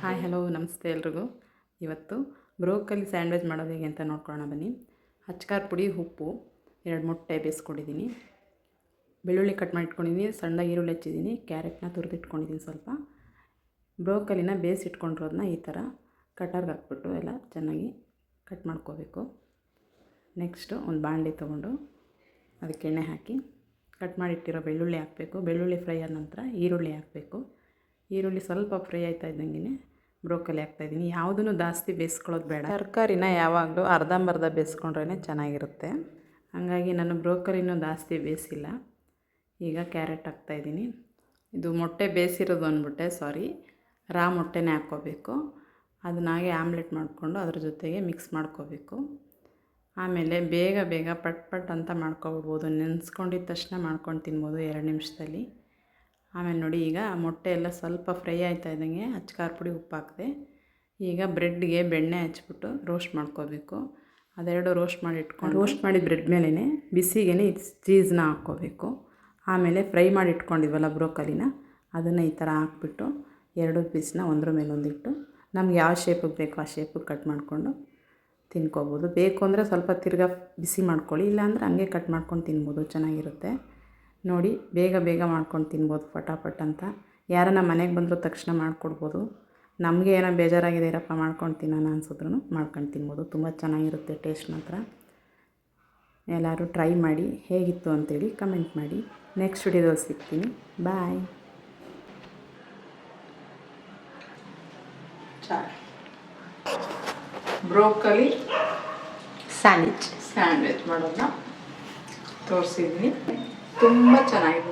Hi hello ನಮಸ್ತೆ ಎಲ್ರಿಗೂ. ಇವತ್ತು ಬ್ರೋಕಲಿ ಸ್ಯಾಂಡ್ವಿಚ್ ಮಾಡೋದು ಹೇಗೆ ಅಂತ ನೋಡ್ಕೊಳ್ಳೋಣ ಬನ್ನಿ. ಹಚ್ಕಾರ ಪುಡಿ, ಉಪ್ಪು, 2 ಮೊಟ್ಟೆ ಬೇಯಿಸ್ಕೊಂಡಿದ್ದೀನಿ, ಬೆಳ್ಳುಳ್ಳಿ ಕಟ್ ಮಾಡಿ ಇಟ್ಕೊಂಡಿದ್ದೀನಿ, ಸಣ್ಣದಾಗಿ ಈರುಳ್ಳಿ ಹೆಚ್ಚಿದ್ದೀನಿ, ಕ್ಯಾರೆಟ್ನ ತುರಿದಿಟ್ಕೊಂಡಿದ್ದೀನಿ. ಸ್ವಲ್ಪ ಬ್ರೋಕಲಿನ ಬೇಯಿಸಿಟ್ಕೊಂಡಿರೋದನ್ನ ಈ ಥರ ಕಟರ್ಗೆ ಹಾಕ್ಬಿಟ್ಟು ಎಲ್ಲ ಚೆನ್ನಾಗಿ ಕಟ್ ಮಾಡ್ಕೋಬೇಕು. ನೆಕ್ಸ್ಟು ಒಂದು ಬಾಣಲಿ ತೊಗೊಂಡು ಅದಕ್ಕೆ ಎಣ್ಣೆ ಹಾಕಿ ಕಟ್ ಮಾಡಿಟ್ಟಿರೋ ಬೆಳ್ಳುಳ್ಳಿ ಹಾಕಬೇಕು. ಬೆಳ್ಳುಳ್ಳಿ ಫ್ರೈ ಆದ ನಂತರ ಈರುಳ್ಳಿ ಹಾಕಬೇಕು. ಈರುಳ್ಳಿ ಸ್ವಲ್ಪ ಫ್ರೈ ಆಯ್ತಾ ಇದ್ದಂಗೆ ಬ್ರೋಕಲಿ ಹಾಕ್ತಾಯಿದ್ದೀನಿ. ಯಾವುದನ್ನು ಜಾಸ್ತಿ ಬೇಯಿಸ್ಕೊಳ್ಳೋದು ಬೇಡ. ತರಕಾರಿನ ಯಾವಾಗಲೂ ಅರ್ಧಂಬರ್ಧ ಬೇಯಿಸ್ಕೊಂಡ್ರೇ ಚೆನ್ನಾಗಿರುತ್ತೆ. ಹಾಗಾಗಿ ನಾನು ಬ್ರೋಕಲಿನೂ ಜಾಸ್ತಿ ಬೇಯಿಸಿಲ್ಲ. ಈಗ ಕ್ಯಾರೆಟ್ ಹಾಕ್ತಾಯಿದ್ದೀನಿ. ಇದು ಮೊಟ್ಟೆ ಬೇಯಿಸಿರೋದು ಅಂದ್ಬಿಟ್ಟೆ, ರಾ ಮೊಟ್ಟೆನೇ ಹಾಕ್ಕೋಬೇಕು. ಅದನ್ನಾಗೆ ಆಮ್ಲೆಟ್ ಮಾಡಿಕೊಂಡು ಅದ್ರ ಜೊತೆಗೆ ಮಿಕ್ಸ್ ಮಾಡ್ಕೋಬೇಕು. ಆಮೇಲೆ ಬೇಗ ಪಟ್ ಅಂತ ಮಾಡ್ಕೊಬಿಡ್ಬೋದು. ನೆನೆಸ್ಕೊಂಡಿದ್ದ ತಕ್ಷಣ ಮಾಡ್ಕೊಂಡು ತಿನ್ಬೋದು 2 ನಿಮಿಷದಲ್ಲಿ. ಆಮೇಲೆ ನೋಡಿ, ಈಗ ಮೊಟ್ಟೆ ಎಲ್ಲ ಸ್ವಲ್ಪ ಫ್ರೈ ಆಯ್ತಾ ಇದ್ದಂಗೆ ಖಾರ ಪುಡಿ, ಉಪ್ಪು ಹಾಕಿದೆ. ಈಗ ಬ್ರೆಡ್ಗೆ ಬೆಣ್ಣೆ ಹಚ್ಬಿಟ್ಟು ರೋಸ್ಟ್ ಮಾಡ್ಕೋಬೇಕು. ಅದೆರಡು ರೋಸ್ಟ್ ಮಾಡಿದ ಬ್ರೆಡ್ ಮೇಲೇ ಬಿಸಿಗೆ ಚೀಸ್ನ ಹಾಕ್ಕೋಬೇಕು. ಆಮೇಲೆ ಫ್ರೈ ಮಾಡಿ ಇಟ್ಕೊಂಡಿದ್ವಲ್ಲ ಬ್ರೋಕಲಿನ, ಅದನ್ನು ಈ ಥರ ಹಾಕ್ಬಿಟ್ಟು 2 ಪೀಸ್ನ ಒಂದ್ರ ಮೇಲೆ ಒಂದಿಟ್ಟು ನಮ್ಗೆ ಯಾವ ಶೇಪಿಗೆ ಬೇಕೋ ಆ ಶೇಪಿಗೆ ಕಟ್ ಮಾಡಿಕೊಂಡು ತಿನ್ಕೋಬೋದು. ಬೇಕು ಅಂದರೆ ಸ್ವಲ್ಪ ತಿರ್ಗಾ ಬಿಸಿ ಮಾಡ್ಕೊಳ್ಳಿ, ಇಲ್ಲಾಂದರೆ ಹಂಗೆ ಕಟ್ ಮಾಡ್ಕೊಂಡು ತಿನ್ಬೋದು, ಚೆನ್ನಾಗಿರುತ್ತೆ. ನೋಡಿ, ಬೇಗ ಮಾಡ್ಕೊಂಡು ತಿನ್ಬೋದು ಫಟಾಫಟ್ ಅಂತ. ಯಾರನ್ನ ಮನೆಗೆ ಬಂದರೂ ತಕ್ಷಣ ಮಾಡಿಕೊಡ್ಬೋದು. ನಮಗೆ ಏನೋ ಬೇಜಾರಾಗಿದೆ ಇರಪ್ಪ ಮಾಡ್ಕೊಂಡು ತಿನ್ನೋಣ ಅನ್ಸಿದ್ರೂ ಮಾಡ್ಕೊಂಡು ತಿನ್ಬೋದು. ತುಂಬ ಚೆನ್ನಾಗಿರುತ್ತೆ ಟೇಸ್ಟ್ ಮಾತ್ರ. ಎಲ್ಲರೂ ಟ್ರೈ ಮಾಡಿ, ಹೇಗಿತ್ತು ಅಂತೇಳಿ ಕಮೆಂಟ್ ಮಾಡಿ. ನೆಕ್ಸ್ಟ್ ವಿಡಿಯೋದಲ್ಲಿ ಸಿಗ್ತೀನಿ. ಬಾಯ್. ಬ್ರೋಕಲಿ ಸ್ಯಾಂಡ್ವಿಚ್ ಮಾಡೋದನ್ನ ತೋರಿಸಿದ್ದೀನಿ. ತುಂಬ ಚೆನ್ನಾಗಿದೆ.